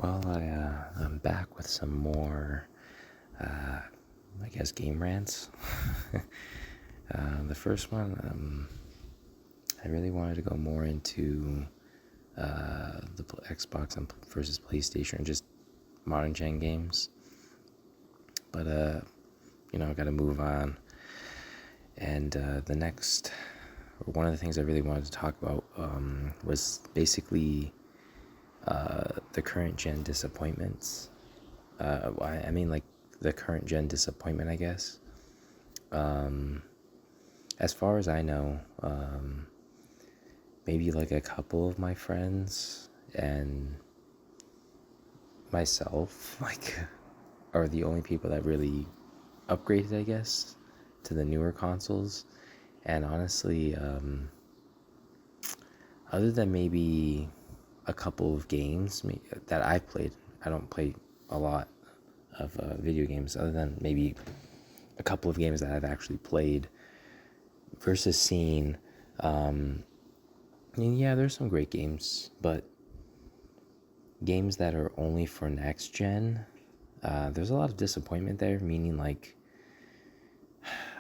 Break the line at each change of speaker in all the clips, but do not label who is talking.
Well, I'm back with some more, game rants. The first one, I really wanted to go more into the Xbox versus PlayStation, and just modern gen games. But I got to move on. And one of the things I really wanted to talk about was basically the current gen disappointments. The current gen disappointment, I guess. As far as I know, maybe like a couple of my friends and myself, are the only people that really upgraded, I guess, to the newer consoles. And honestly, other than maybe a couple of games that I played, I don't play a lot of video games, other than maybe a couple of games that I've actually played versus seen. Yeah, there's some great games, but games that are only for next gen, there's a lot of disappointment there, meaning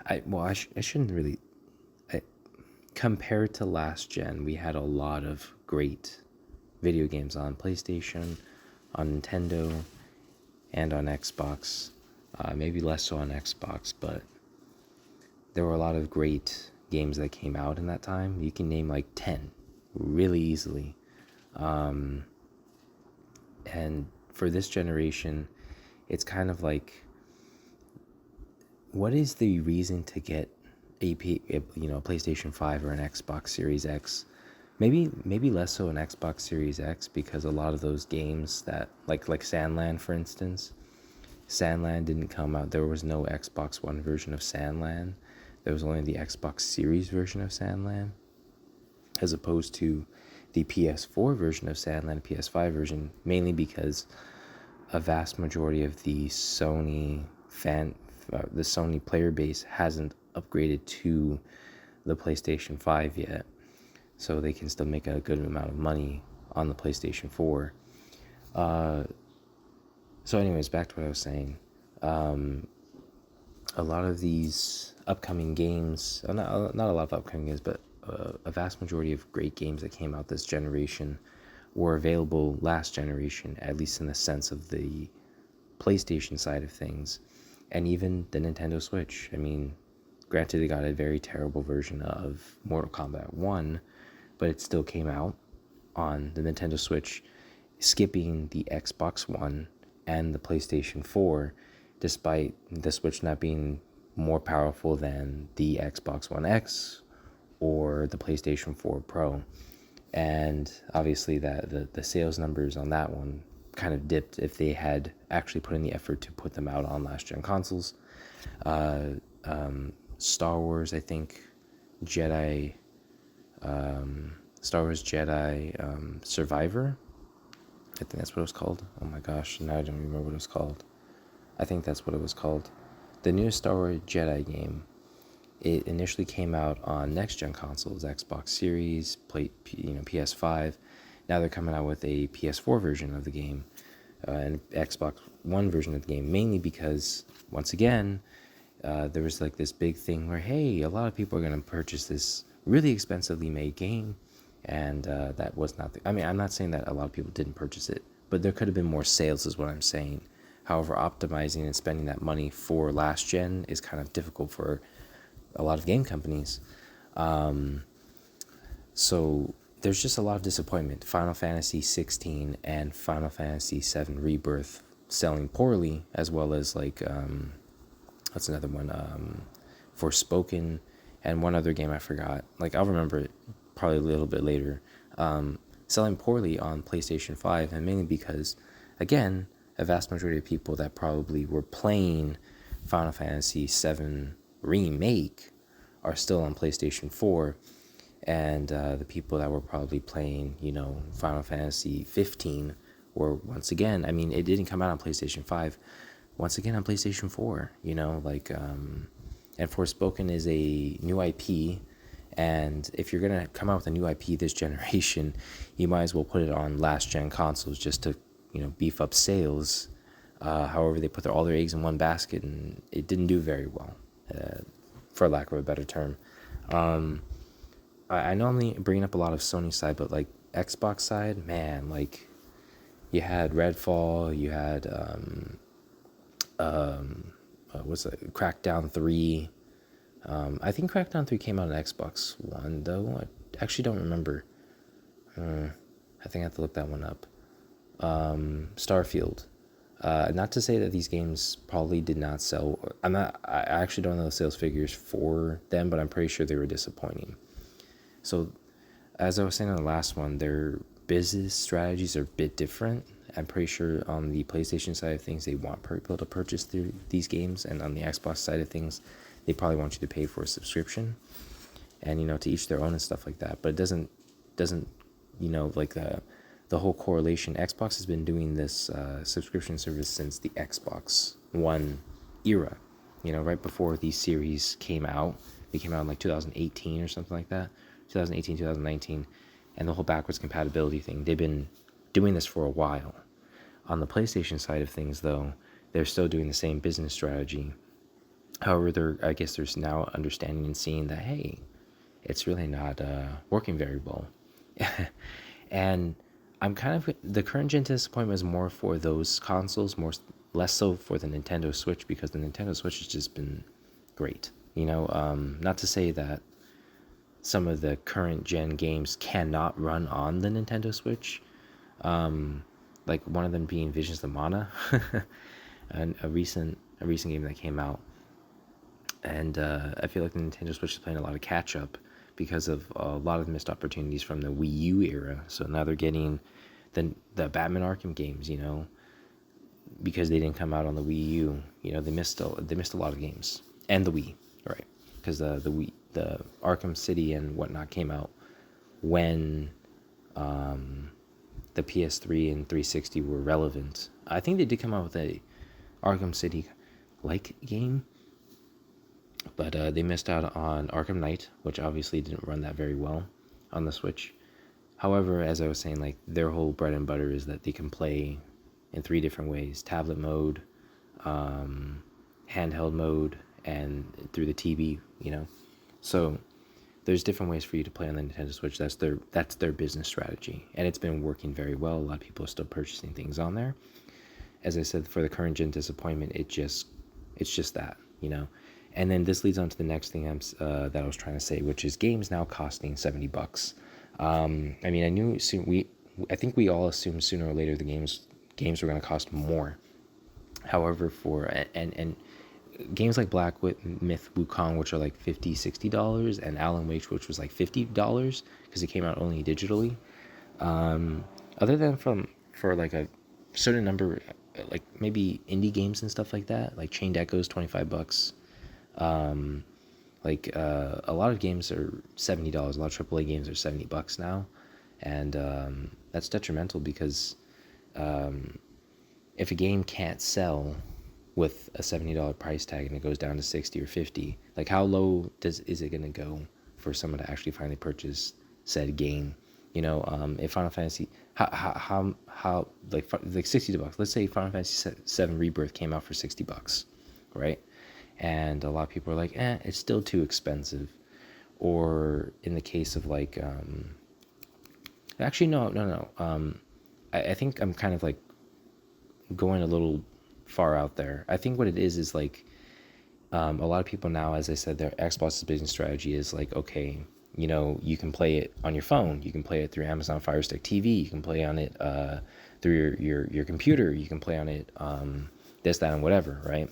I shouldn't really, compared to last gen, we had a lot of great video games on PlayStation, on Nintendo, and on Xbox. Maybe less so on Xbox, but there were a lot of great games that came out in that time. You can name like 10 really easily. And for this generation, it's kind of like, what is the reason to get a PlayStation 5 or an Xbox Series X? Maybe less so an Xbox Series X, because a lot of those games that like Sandland, for instance, Sandland didn't come out. There was no Xbox One version of Sandland. There was only the Xbox Series version of Sandland, as opposed to the PS4 version of Sandland, PS5 version, mainly because a vast majority of the Sony player base hasn't upgraded to the PlayStation 5 yet, so they can still make a good amount of money on the PlayStation 4. So anyways, back to what I was saying. A lot of these upcoming games, not a lot of upcoming games, but a vast majority of great games that came out this generation were available last generation, at least in the sense of the PlayStation side of things, and even the Nintendo Switch. I mean, granted, they got a very terrible version of Mortal Kombat 1, but it still came out on the Nintendo Switch, skipping the Xbox One and the PlayStation 4, despite the Switch not being more powerful than the Xbox One X or the PlayStation 4 Pro. And obviously that the sales numbers on that one kind of dipped if they had actually put in the effort to put them out on last gen consoles. Star Wars, I think, Star Wars Jedi Survivor, I think that's what it was called. Oh my gosh, now I don't remember what it was called. I think that's what it was called. The new Star Wars Jedi game, it initially came out on next-gen consoles, Xbox Series, PS5. Now they're coming out with a PS4 version of the game, and Xbox One version of the game, mainly because, once again, there was like this big thing where, hey, a lot of people are going to purchase this really expensively made game, and that was not I'm not saying that a lot of people didn't purchase it, but there could have been more sales is what I'm saying. However, optimizing and spending that money for last gen is kind of difficult for a lot of game companies. So there's just a lot of disappointment. Final Fantasy 16 and Final Fantasy 7 Rebirth selling poorly, as well as what's another one? Forspoken, and one other game I forgot. I'll remember it probably a little bit later. Selling poorly on PlayStation 5, and mainly because, again, a vast majority of people that probably were playing Final Fantasy 7 Remake are still on PlayStation 4, and the people that were probably playing, Final Fantasy 15 were, once again, it didn't come out on PlayStation 5, once again on PlayStation 4, and Forspoken is a new IP, and if you're going to come out with a new IP this generation, you might as well put it on last gen consoles just to, beef up sales. However, they put all their eggs in one basket, and it didn't do very well, for lack of a better term. I know I'm bringing up a lot of Sony side, but like Xbox side, man, like you had Redfall, you had what's it, Crackdown 3. I think Crackdown 3 came out on Xbox One though. I actually don't remember. I think I have to look that one up. Starfield. Not to say that these games probably did not sell. I actually don't know the sales figures for them, but I'm pretty sure they were disappointing. So, as I was saying on the last one, their business strategies are a bit different. I'm pretty sure on the PlayStation side of things, they want people to purchase these games, and on the Xbox side of things, they probably want you to pay for a subscription, and to each their own and stuff like that. But it doesn't like the whole correlation. Xbox has been doing this subscription service since the Xbox One era. Right before these series came out. They came out in like 2018 or something like that. 2018, 2019, and the whole backwards compatibility thing. They've been doing this for a while. On the PlayStation side of things, though, they're still doing the same business strategy. However, I guess there's now understanding and seeing that, hey, it's really not working very well. And I'm kind of, the current gen disappointment is more for those consoles, less so for the Nintendo Switch, because the Nintendo Switch has just been great. Not to say that some of the current gen games cannot run on the Nintendo Switch, like one of them being Visions of Mana, and a recent game that came out, and I feel like the Nintendo Switch is playing a lot of catch up because of a lot of missed opportunities from the Wii U era. So now they're getting the Batman Arkham games, because they didn't come out on the Wii U. They missed a lot of games, and the Wii, right? Because the Arkham City and whatnot came out when the PS3 and 360 were relevant. I think they did come out with a Arkham City like game, but they missed out on Arkham Knight, which obviously didn't run that very well on the Switch. However, as I was saying, like their whole bread and butter is that they can play in 3 different ways: tablet mode, handheld mode, and through the TV. So there's different ways for you to play on the Nintendo Switch. That's their business strategy, and it's been working very well. A lot of people are still purchasing things on there. As I said, for the current gen disappointment, it's just that. And then this leads on to the next thing that I was trying to say, which is games now costing $70. I think we all assumed sooner or later the games were going to cost more. However, and games like Black Myth Wukong, which are like $50-$60, and Alan Wake, which was like $50 because it came out only digitally. Other than for like a certain number, like maybe indie games and stuff like that, like Chained Echoes, $25. A lot of games are $70. A lot of AAA games are $70 now, and that's detrimental because if a game can't sell with a $70 price tag and it goes down to 60 or 50, like how low is it going to go for someone to actually finally purchase said game? If Final Fantasy, how like $60. Let's say Final Fantasy 7 Rebirth came out for $60, right? And a lot of people are like, it's still too expensive. Or in the case of like, actually no. I think I'm kind of like going a little far out there. I think what it is like, a lot of people now, as I said, their Xbox's business strategy is like, okay, you can play it on your phone, you can play it through Amazon Fire Stick TV, you can play on it through your computer, you can play on it this, that, and whatever, right?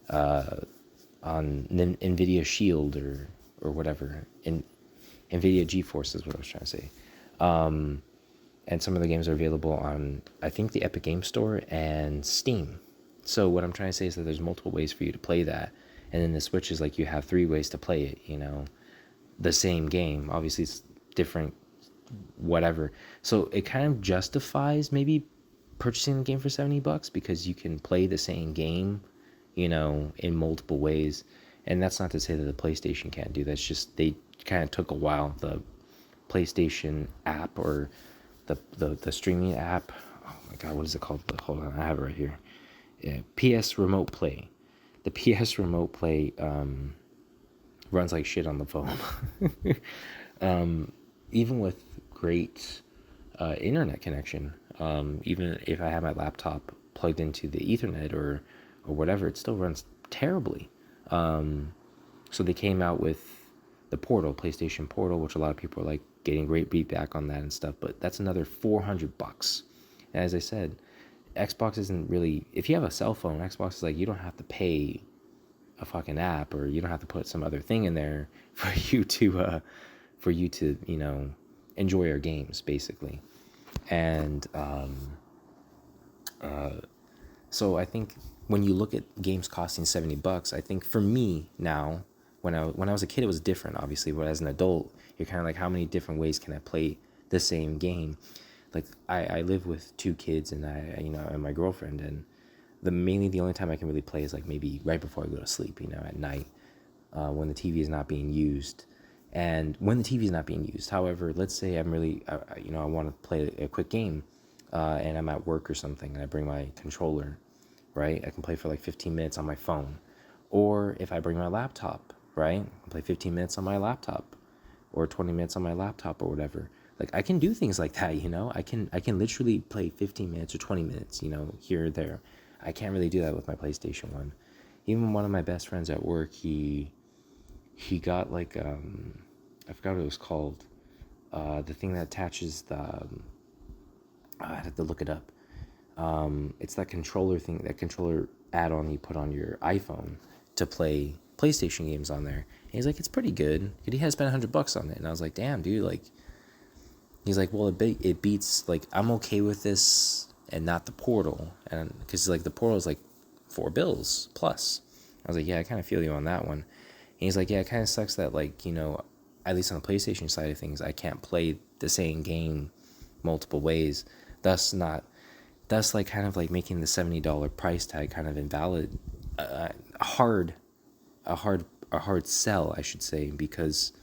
On NVIDIA Shield or whatever, NVIDIA GeForce is what I was trying to say. And some of the games are available on, I think, the Epic Game Store and Steam. So what I'm trying to say is that there's multiple ways for you to play that. And then the Switch is like you have 3 ways to play it, the same game. Obviously, it's different, whatever. So it kind of justifies maybe purchasing the game for $70 because you can play the same game, in multiple ways. And that's not to say that the PlayStation can't do that. It's just they kind of took a while. The PlayStation app or the streaming app, oh my God, what is it called? Hold on, I have it right here. Yeah, PS Remote Play. The PS Remote Play runs like shit on the phone. Even with great internet connection, even if I have my laptop plugged into the Ethernet or whatever, it still runs terribly. So they came out with the Portal, PlayStation Portal, which a lot of people are like getting great feedback on that and stuff, but that's another $400. And as I said, Xbox isn't really, if you have a cell phone, Xbox is like, you don't have to pay a fucking app, or you don't have to put some other thing in there for you to you know, enjoy your games, basically. And so I think when you look at games costing $70, I think for me now, when I was a kid, it was different, obviously, but as an adult, you're kind of like, how many different ways can I play the same game? Like I live with 2 kids and and my girlfriend, and mainly the only time I can really play is like maybe right before I go to sleep, you know, at night, when the TV is not being used. And when the TV is not being used, however, let's say I'm really, I want to play a quick game, and I'm at work or something, and I bring my controller, right? I can play for like 15 minutes on my phone. Or if I bring my laptop, right? I can play 15 minutes on my laptop, or 20 minutes on my laptop, or whatever. Like, I can do things like that, you know? I can literally play 15 minutes or 20 minutes, you know, here or there. I can't really do that with my PlayStation 1. Even one of my best friends at work, he got like, I forgot what it was called. The thing that attaches the, I have to look it up. It's that controller thing, that controller add-on you put on your iPhone to play PlayStation games on there. And he's like, it's pretty good. And he had spent $100 on it. And I was like, damn, dude, like, he's like, well, it beats, like, I'm okay with this and not the Portal. And because, like, the Portal is like $4 plus. I was like, yeah, I kind of feel you on that one. And he's like, yeah, it kind of sucks that, like, you know, at least on the PlayStation side of things, I can't play the same game multiple ways. Thus like kind of like making the $70 price tag kind of invalid, a hard sell, I should say, because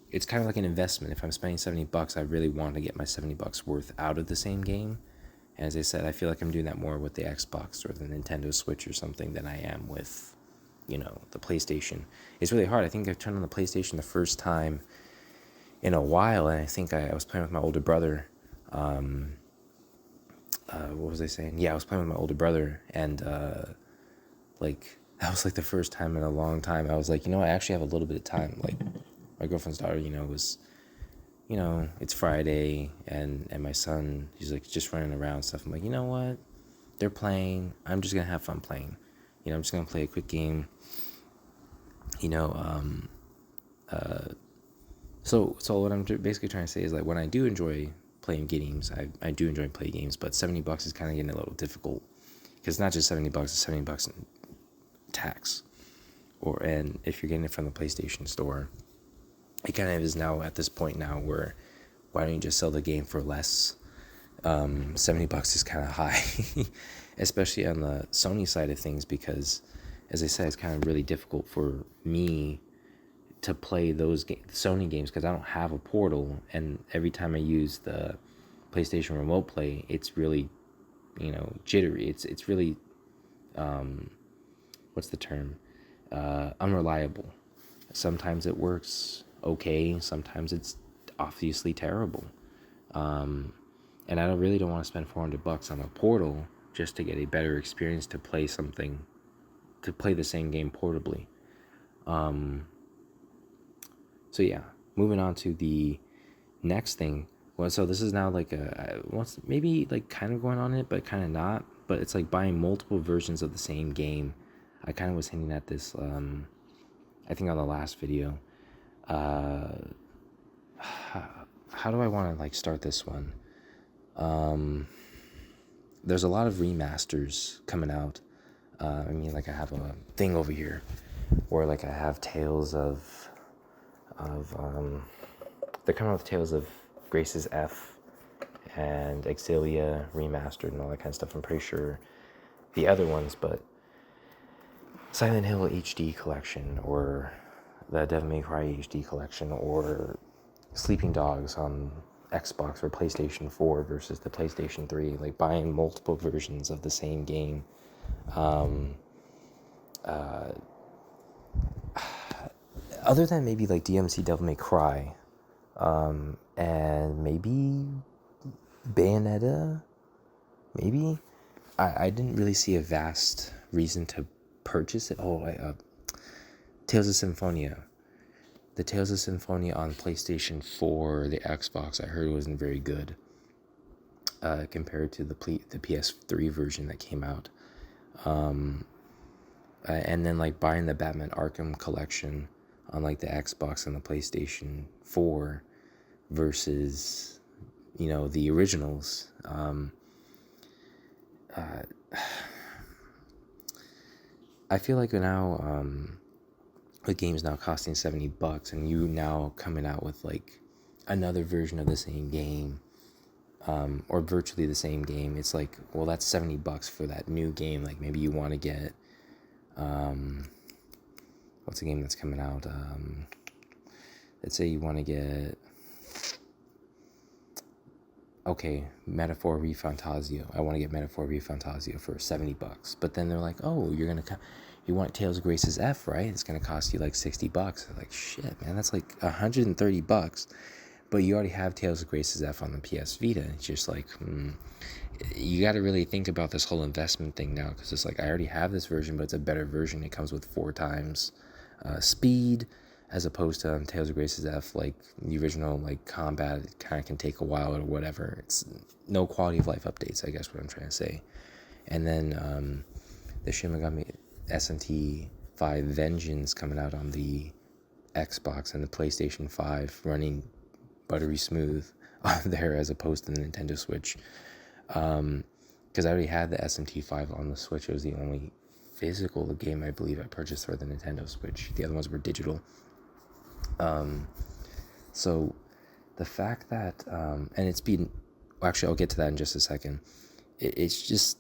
it's kind of like an investment. If I'm spending $70, I really want to get my $70 worth out of the same game. And as I said, I feel like I'm doing that more with the Xbox or the Nintendo Switch or something than I am with, you know, the PlayStation. It's really hard. I think I turned on the PlayStation the first time in a while, and I think I was playing with my older brother. What was I saying? Yeah, I was playing with my older brother, and like, that was like the first time in a long time I was like, you know, I actually have a little bit of time. Like, my girlfriend's daughter, you know, was, you know, it's Friday, and my son, he's like just running around and stuff. I'm like, you know what? They're playing. I'm just gonna have fun playing. You know, I'm just gonna play a quick game. You know, so what I'm basically trying to say is, like, when I do enjoy playing games, I do enjoy playing games, but $70 is kind of getting a little difficult, because it's not just $70, it's $70 in tax, and if you're getting it from the PlayStation Store, it kind of is now at this point now where, why don't you just sell the game for less? $70 is kind of high, especially on the Sony side of things, because, as I said, it's kind of really difficult for me to play those Sony games, because I don't have a Portal, and every time I use the PlayStation Remote Play, it's really, you know, jittery. It's really, what's the term? Unreliable. Sometimes it works okay, sometimes it's obviously terrible. And I really don't want to spend $400 on a Portal just to get a better experience to play the same game portably. So yeah, moving on to the next thing. Well, so this is now like maybe like kind of going on it, but kind of not. But it's like buying multiple versions of the same game. I kind of was hinting at this, I think on the last video. How do I want to like start this one? There's a lot of remasters coming out. I mean, like, I have a thing over here where, like, I have Tales of they're coming out with Tales of Grace's F and Exilia remastered and all that kind of stuff. I'm pretty sure the other ones, but Silent Hill HD collection, or the Devil May Cry HD collection, or Sleeping Dogs on Xbox or PlayStation 4 versus the PlayStation 3, like buying multiple versions of the same game. Other than maybe like DMC Devil May Cry, and maybe Bayonetta, maybe. I didn't really see a vast reason to purchase it. Tales of Symphonia. The Tales of Symphonia on PlayStation 4, the Xbox, I heard wasn't very good compared to the PS3 version that came out. And then like buying the Batman Arkham collection on like the Xbox and the PlayStation 4 versus, the originals. I feel like now the game's now costing $70 and you now coming out with like another version of the same game, or virtually the same game. It's like, well, that's $70 for that new game. Like maybe you want to get what's a game that's coming out? Let's say you want to get, Metaphor ReFantazio. I want to get Metaphor ReFantazio for $70. But then they're like, oh, you want Tales of Grace's F, right? It's going to cost you like $60. Like, shit, man, that's like $130. But you already have Tales of Grace's F on the PS Vita. It's just like, you got to really think about this whole investment thing now, because it's like, I already have this version, but it's a better version. It comes with 4 times speed, as opposed to Tales of Grace's F, like the original, like combat, it kind of can take a while or whatever. It's no quality of life updates, I guess what I'm trying to say. And then the Shin Megami SMT 5 Vengeance coming out on the Xbox and the PlayStation 5, running buttery smooth on there as opposed to the Nintendo Switch. Because I already had the SMT 5 on the Switch. It was the only physical game I believe I purchased for the Nintendo Switch. The other ones were digital. So the fact that, and it's been, actually I'll get to that in just a second. It's just,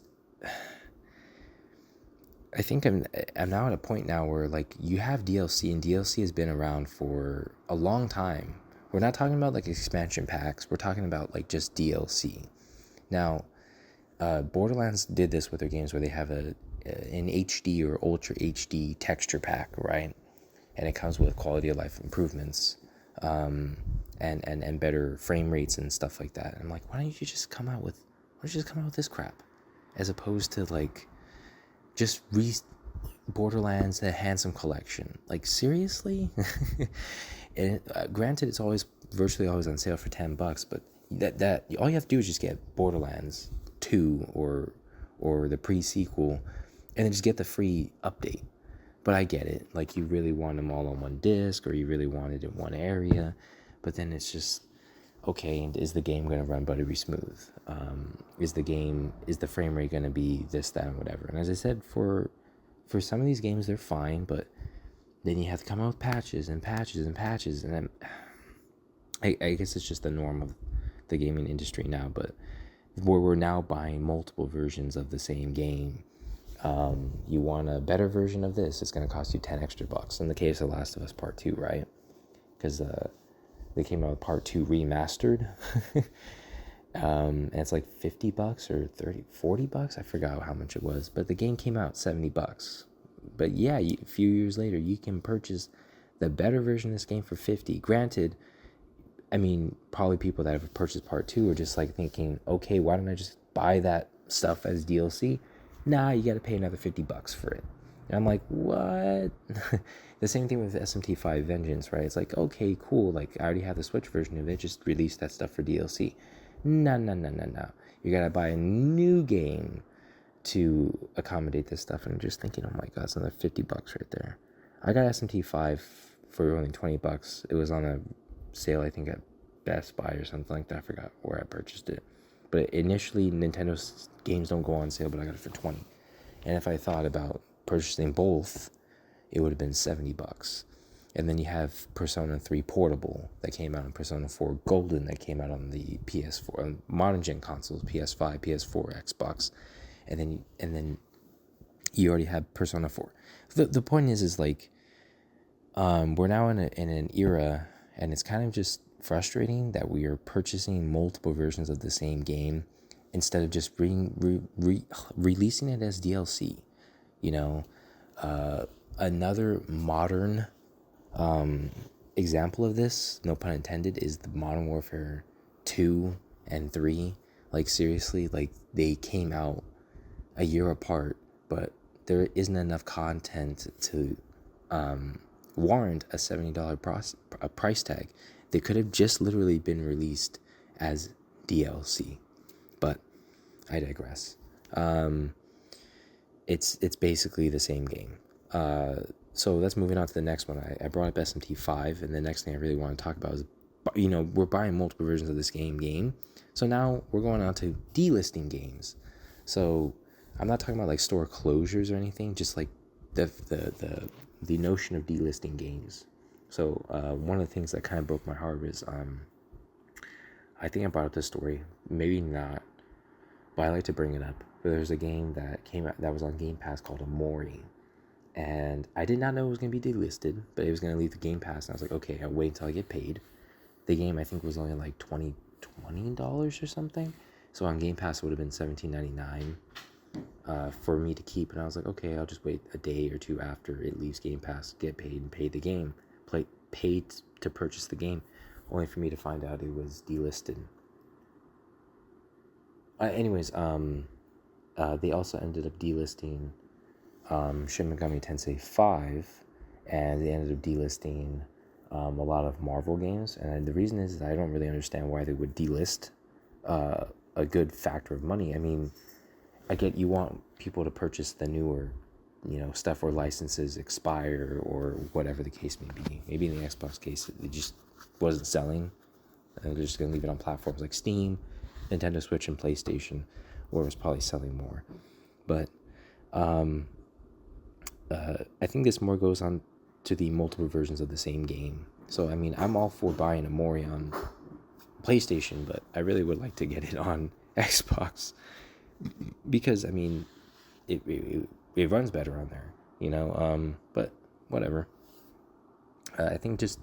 I think I'm now at a point now where like you have DLC, and DLC has been around for a long time. We're not talking about like expansion packs. We're talking about like just DLC. Now, Borderlands did this with their games where they have an HD or Ultra HD texture pack, right? And it comes with quality of life improvements, and better frame rates and stuff like that. And I'm like, why don't you just come out with this crap, as opposed to like just Borderlands the Handsome Collection? Like, seriously? And granted, it's virtually always on sale for $10, but that all you have to do is just get Borderlands 2 or the pre-sequel, and then just get the free update. But I get it, like you really want them all on one disc, or you really want it in one area, but then it's just, okay, and is the game going to run buttery smooth? Is the frame rate going to be this, that, and whatever? And as I said, for some of these games, they're fine, but then you have to come out with patches and patches and patches, and then I guess it's just the norm of the gaming industry now. But we're now buying multiple versions of the same game. You want a better version of this, it's going to cost you $10 extra. In the case of Last of Us Part 2, right? Because they came out with Part 2 remastered. And it's like $50 or $40. I forgot how much it was, but the game came out $70. But yeah, a few years later, you can purchase the better version of this game for $50. Granted, I mean, probably people that have purchased Part 2 are just like thinking, okay, why don't I just buy that stuff as DLC? Nah, you got to pay another $50 for it. And I'm like, what? The same thing with SMT5 Vengeance, right? It's like, okay, cool. Like, I already have the Switch version of it. Just release that stuff for DLC. No. You got to buy a new game to accommodate this stuff. And I'm just thinking, oh my God, it's another $50 right there. I got SMT5 for only $20. It was on a sale, I think, at Best Buy or something like that. I forgot where I purchased it. But initially, Nintendo's games don't go on sale, but I got it for $20. And if I thought about purchasing both, it would have been $70. And then you have Persona 3 Portable that came out, and Persona 4 Golden that came out on the PS4, modern gen consoles, PS5, PS4, Xbox. And then you already have Persona 4. The point is like, we're now in an era, and it's kind of just frustrating that we are purchasing multiple versions of the same game instead of just releasing it as DLC. You know, another modern example of this, no pun intended, is the Modern Warfare 2 and 3. Like, seriously, like, they came out a year apart, but there isn't enough content to warrant a $70 price tag. They could have just literally been released as DLC, but I digress. It's basically the same game. So let's moving on to the next one. I brought up SMT5, and the next thing I really want to talk about is, we're buying multiple versions of this game. So now we're going on to delisting games. So I'm not talking about like store closures or anything, just like the notion of delisting games. So one of the things that kind of broke my heart is I think I brought up this story, maybe not, but I like to bring it up. But there's a game that came out that was on Game Pass called Amori, and I did not know it was going to be delisted, but it was going to leave the Game Pass, and I was like, okay, I'll wait until I get paid. The game I think was only like $20 or something, so on Game Pass it would have been $17.99 for me to keep, and I was like, okay, I'll just wait a day or two after it leaves Game Pass, get paid, and pay the game, paid to purchase the game, only for me to find out it was delisted. Anyways, they also ended up delisting Shin Megami Tensei 5, and they ended up delisting a lot of Marvel games. And the reason is I don't really understand why they would delist a good factor of money. I mean, I get you want people to purchase the newer, stuff where licenses expire or whatever the case may be. Maybe in the Xbox case, it just wasn't selling, and they're just going to leave it on platforms like Steam, Nintendo Switch, and PlayStation, where it was probably selling more. But I think this more goes on to the multiple versions of the same game. So, I mean, I'm all for buying Amori on PlayStation, but I really would like to get it on Xbox because, I mean, it runs better on there, but whatever. I think just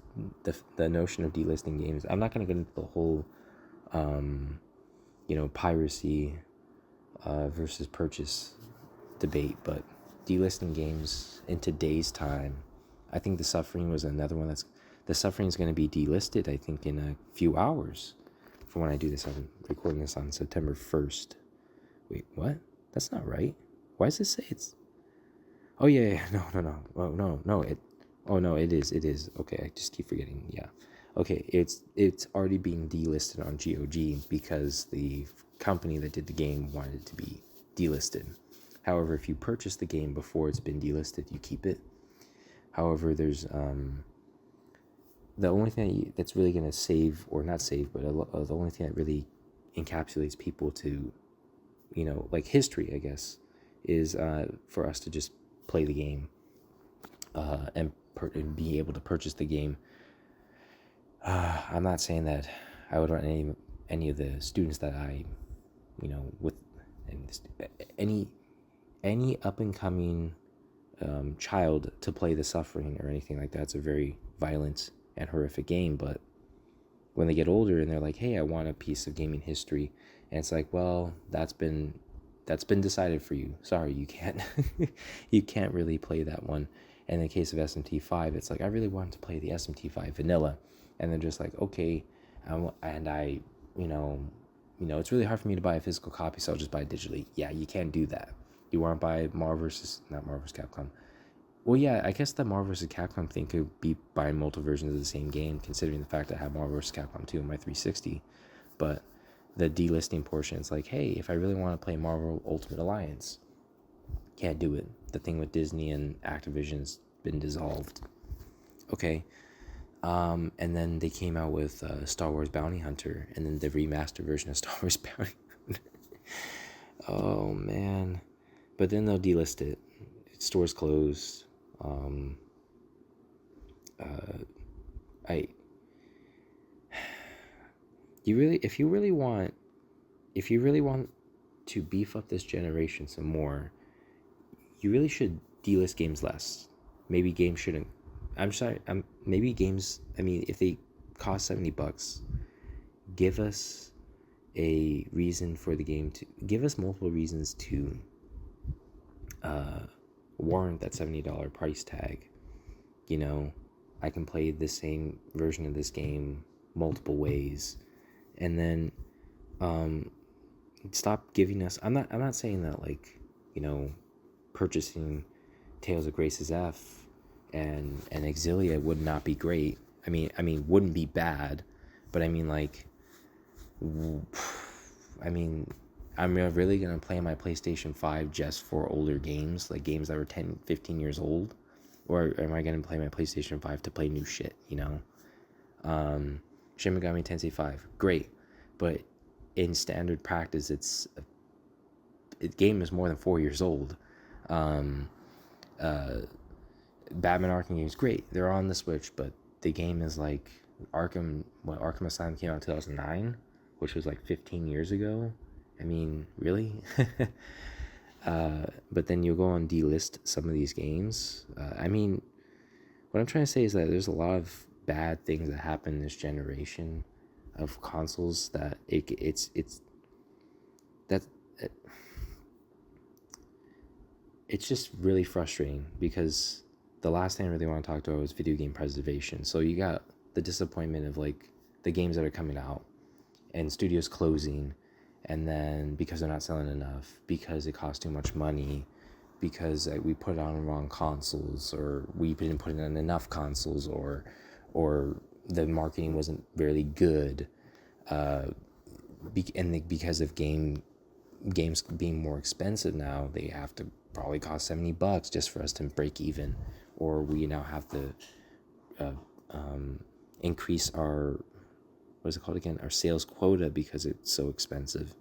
the notion of delisting games, I'm not going to get into the whole, piracy versus purchase debate, but delisting games in today's time, I think The Suffering was another one The Suffering is going to be delisted, I think, in a few hours from when I do this. I'm recording this on September 1st. Wait, what? That's not right. Why does it say it's... Oh, yeah. No. Oh, no, it is. Okay, I just keep forgetting. Yeah. Okay, it's already being delisted on GOG because the company that did the game wanted it to be delisted. However, if you purchase the game before it's been delisted, you keep it. However, there's the only thing that's really going to save, or not save, but the only thing that really encapsulates people to, like history, I guess, is for us to just play the game and be able to purchase the game. I'm not saying that I would want any of the students that I, with any up and coming child to play The Suffering or anything like that. It's a very violent and horrific game, but when they get older and they're like, hey, I want a piece of gaming history, and it's like, well, that's been decided for you. Sorry, you can't you can't really play that one. And in the case of SMT5, it's like, I really want to play the SMT5 vanilla, and they're just like, okay, it's really hard for me to buy a physical copy, so I'll just buy it digitally. Yeah, you can't do that. You want to buy not Marvel vs. Capcom. Well, yeah, I guess the Marvel vs. Capcom thing could be buying multiple versions of the same game, considering the fact that I have Marvel vs. Capcom 2 on my 360. But the delisting portion, it's like, hey, if I really want to play Marvel Ultimate Alliance, can't do it. The thing with Disney and Activision's been dissolved. Okay. And then they came out with Star Wars Bounty Hunter, and then the remastered version of Star Wars Bounty Hunter. Oh, man. But then they'll delist it. Stores closed. If you really want to beef up this generation some more, you really should delist games less. Maybe games shouldn't. Maybe games. I mean, if they cost $70. Give us a reason for the game to give us multiple reasons to warrant that $70 price tag. You know, I can play the same version of this game multiple ways, and then stop giving us. I'm not saying that, like, you know, purchasing Tales of Grace's F and Exilia would not be great. I mean wouldn't be bad, but I mean, like, I'm really gonna play my PlayStation 5 just for older games, like games that were 10, 15 years old, or am I gonna play my PlayStation 5 to play new shit? You know, Shin Megami Tensei 5, great, but in standard practice, the game is more than 4 years old. Batman Arkham games, great, they're on the Switch, but the game is like Arkham Asylum came out in 2009, which was like 15 years ago. I mean, really? But then you'll go and delist some of these games. I mean, what I'm trying to say is that there's a lot of bad things that happen in this generation of consoles that it's just really frustrating, because the last thing I really want to talk about was video game preservation. So you got the disappointment of, like, the games that are coming out and studios closing, and then because they're not selling enough, because it costs too much money, because we put it on the wrong consoles, or we didn't put it on enough consoles, or the marketing wasn't really good, because of games being more expensive now, they have to probably cost $70 just for us to break even, or we now have to increase our, what is it called again, our sales quota, because it's so expensive.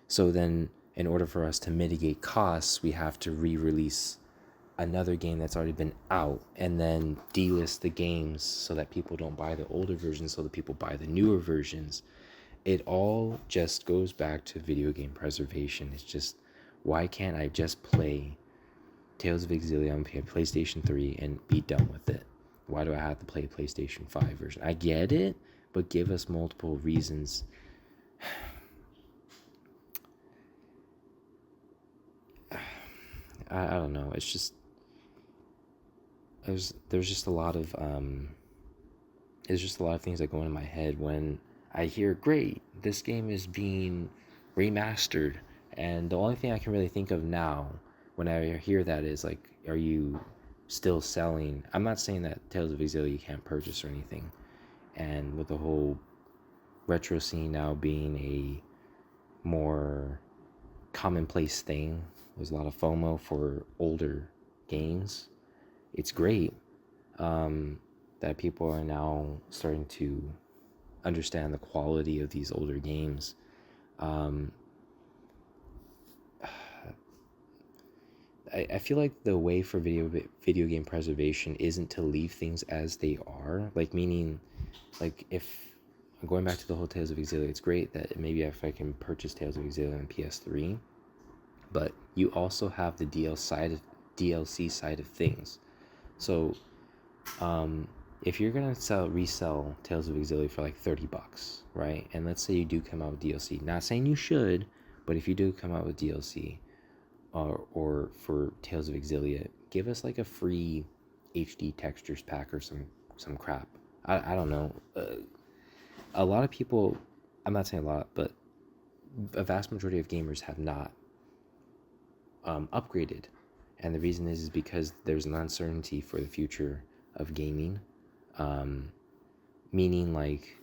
So then, in order for us to mitigate costs, we have to re-release another game that's already been out, and then delist the games so that people don't buy the older versions, so that people buy the newer versions. It all just goes back to video game preservation. It's just, why can't I just play Tales of Exilia on PlayStation 3 and be done with it? Why do I have to play PlayStation 5 version? I get it, but give us multiple reasons. I don't know. It's just, there's just a lot of things that go in my head when I hear, great, this game is being remastered, and the only thing I can really think of now when I hear that is, like, are you still selling? I'm not saying that Tales of Exilia you can't purchase or anything, and with the whole retro scene now being a more commonplace thing, there's a lot of FOMO for older games. It's great that people are now starting to understand the quality of these older games. I feel like the way for video game preservation isn't to leave things as they are. Like, meaning, like, if I'm going back to the whole Tales of Exilia, it's great that maybe if I can purchase Tales of Exilia on PS3, but you also have the DLC side of things. So, if you're gonna resell Tales of Exilia for like $30, right? And let's say you do come out with DLC. Not saying you should, but if you do come out with DLC, or for Tales of Exilia, give us like a free HD textures pack or some crap. I don't know. A lot of people, I'm not saying a lot, but a vast majority of gamers have not upgraded, and the reason is because there's an uncertainty for the future of gaming, meaning, like,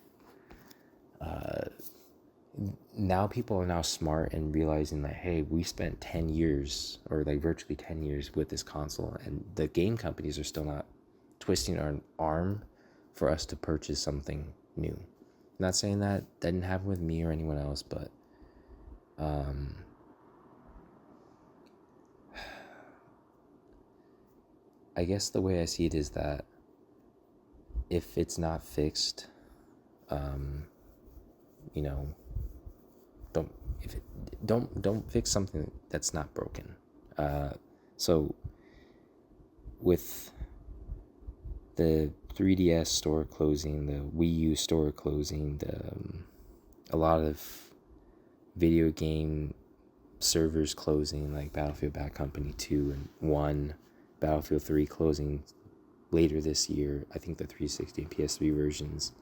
now people are now smart and realizing that, hey, we spent 10 years, or like virtually 10 years with this console, and the game companies are still not twisting our arm for us to purchase something new. I'm not saying that didn't happen with me or anyone else, but I guess the way I see it is that if it's not fixed, you know, don't fix something that's not broken. So with the 3DS store closing, the Wii U store closing, a lot of video game servers closing, like Battlefield Bad Company 2 and 1, Battlefield 3 closing later this year. I think the 360 and PS3 versions.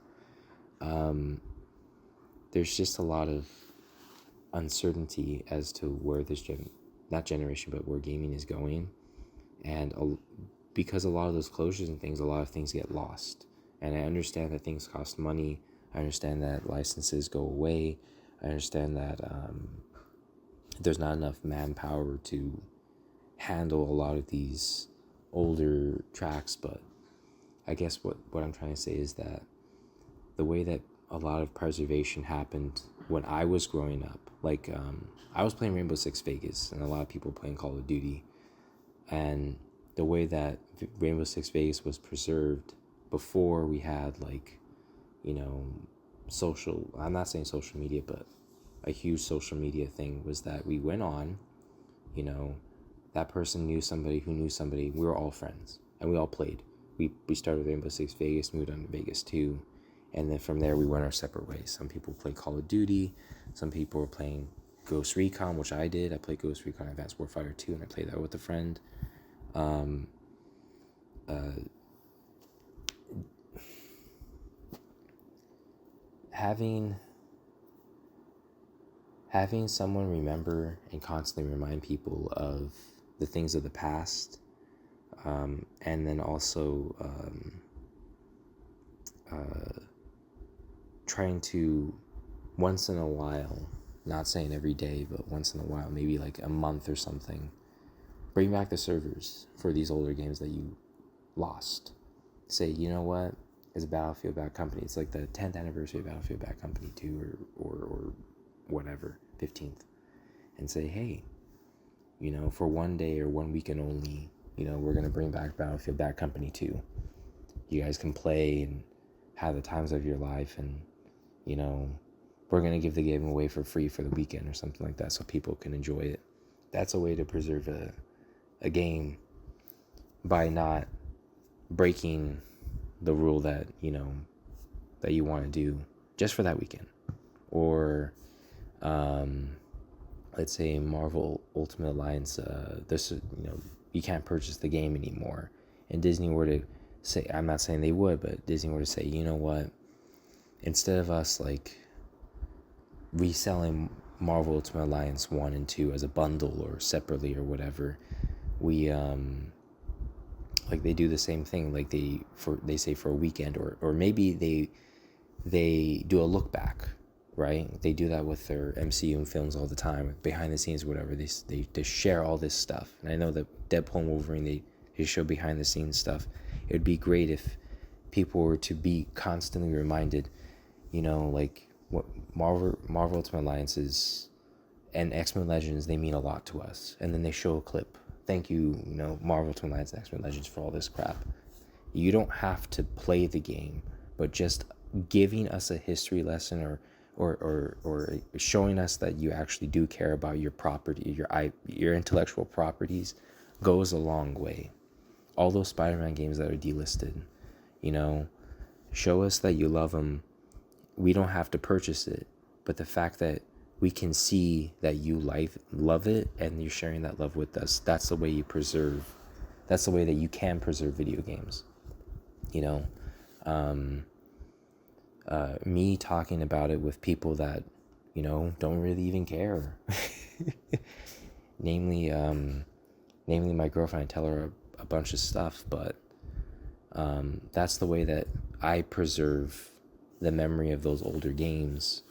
There's just a lot of uncertainty as to where this not generation, but where gaming is going. And because a lot of those closures and things, a lot of things get lost. And I understand that things cost money. I understand that licenses go away. I understand that there's not enough manpower to handle a lot of these older tracks. But I guess what I'm trying to say is that the way that a lot of preservation happened when I was growing up, like I was playing Rainbow Six Vegas, and a lot of people were playing Call of Duty. And the way that Rainbow Six Vegas was preserved before we had, like, I'm not saying social media, but a huge social media thing, was that we went on, that person knew somebody who knew somebody. We were all friends, and we all played. We started with Rainbow Six Vegas, moved on to Vegas 2, and then from there we went our separate ways. Some people played Call of Duty, some people were playing Ghost Recon, which I did. I played Ghost Recon Advanced Warfighter 2, and I played that with a friend. Having someone remember and constantly remind people of the things of the past, and then also trying to, once in a while, not saying every day, but once in a while, maybe like a month or something, bring back the servers for these older games that you lost. Say, you know what, it's Battlefield Bad Company. It's like the 10th anniversary of Battlefield Bad Company 2 or whatever, 15th. And say, hey, for one day or one weekend only, we're going to bring back Battlefield Bad Company 2. You guys can play and have the times of your life, and, we're going to give the game away for free for the weekend or something like that so people can enjoy it. That's a way to preserve a game by not breaking the rule that, that you want to do just for that weekend. Or, let's say Marvel Ultimate Alliance, you can't purchase the game anymore. And Disney were to say, I'm not saying they would, but Disney were to say, you know what, instead of us like reselling Marvel Ultimate Alliance 1 and 2 as a bundle or separately or whatever, we like they do the same thing, like they say for a weekend, or maybe they do a look back, right? They do that with their MCU films all the time, behind the scenes, whatever. They share all this stuff. And I know that Deadpool and Wolverine, they show behind the scenes stuff. It would be great if people were to be constantly reminded, like what Marvel Ultimate Alliance is and X-Men Legends, they mean a lot to us. And then they show a clip. Thank you, Marvel Ultimate Alliance and X-Men Legends for all this crap. You don't have to play the game, but just giving us a history lesson or showing us that you actually do care about your property, your intellectual properties, goes a long way. All those Spider-Man games that are delisted, show us that you love them. We don't have to purchase it, but the fact that we can see that you love it and you're sharing that love with us, that's the way you preserve. That's the way that you can preserve video games. Me talking about it with people that, don't really even care. namely my girlfriend. I tell her a bunch of stuff, but that's the way that I preserve the memory of those older games,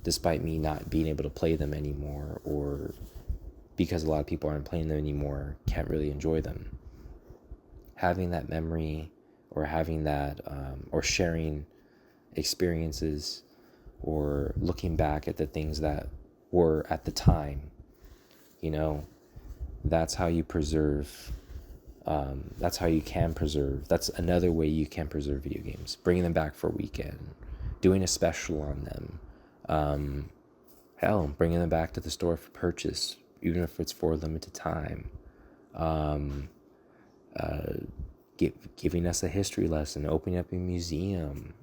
despite me not being able to play them anymore, or because a lot of people aren't playing them anymore, can't really enjoy them. Having that memory, or having that, or sharing experiences, or looking back at the things that were at the time, that's how you preserve. That's how you can preserve. That's another way you can preserve video games. Bringing them back for a weekend, doing a special on them. Hell, bringing them back to the store for purchase, even if it's for a limited time. giving us a history lesson, opening up a museum,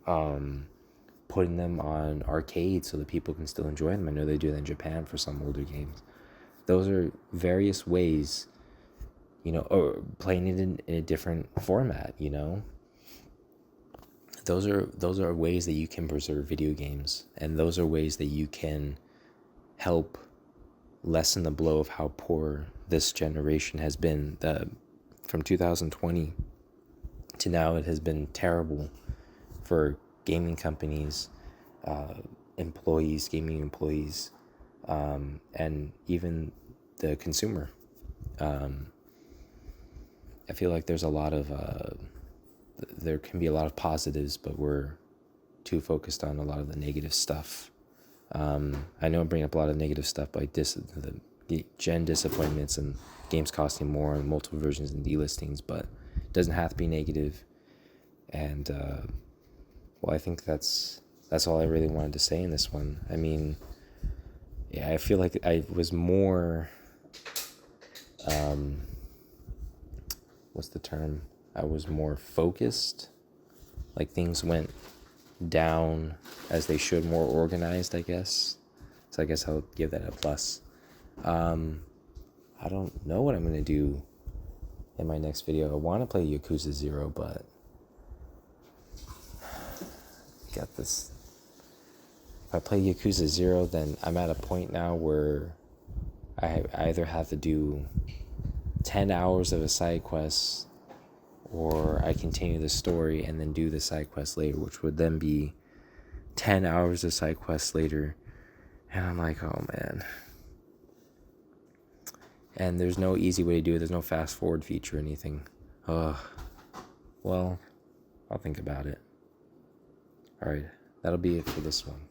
putting them on arcade so that people can still enjoy them. I know they do that in Japan for some older games. Those are various ways, or playing it in a different format, Those are ways that you can preserve video games, and those are ways that you can help lessen the blow of how poor this generation has been. From 2020 to now, it has been terrible for gaming companies, gaming employees, and even the consumer. I feel like there's a lot of there can be a lot of positives, but we're too focused on a lot of the negative stuff. I know I'm bringing up a lot of negative stuff, like the gen disappointments and games costing more and multiple versions and delistings, but it doesn't have to be negative. And I think that's all I really wanted to say in this one. I mean, yeah, I feel like I was more what's the term? I was more focused. Like things went down as they should, more organized, I guess. So I guess I'll give that a plus. I don't know what I'm going to do in my next video. I want to play Yakuza 0, but got this. If I play Yakuza 0, then I'm at a point now where I either have to do 10 hours of a side quest, or I continue the story and then do the side quest later, which would then be 10 hours of side quests later. And I'm like, oh man. And there's no easy way to do it. There's no fast forward feature or anything. Well, I'll think about it. Alright, that'll be it for this one.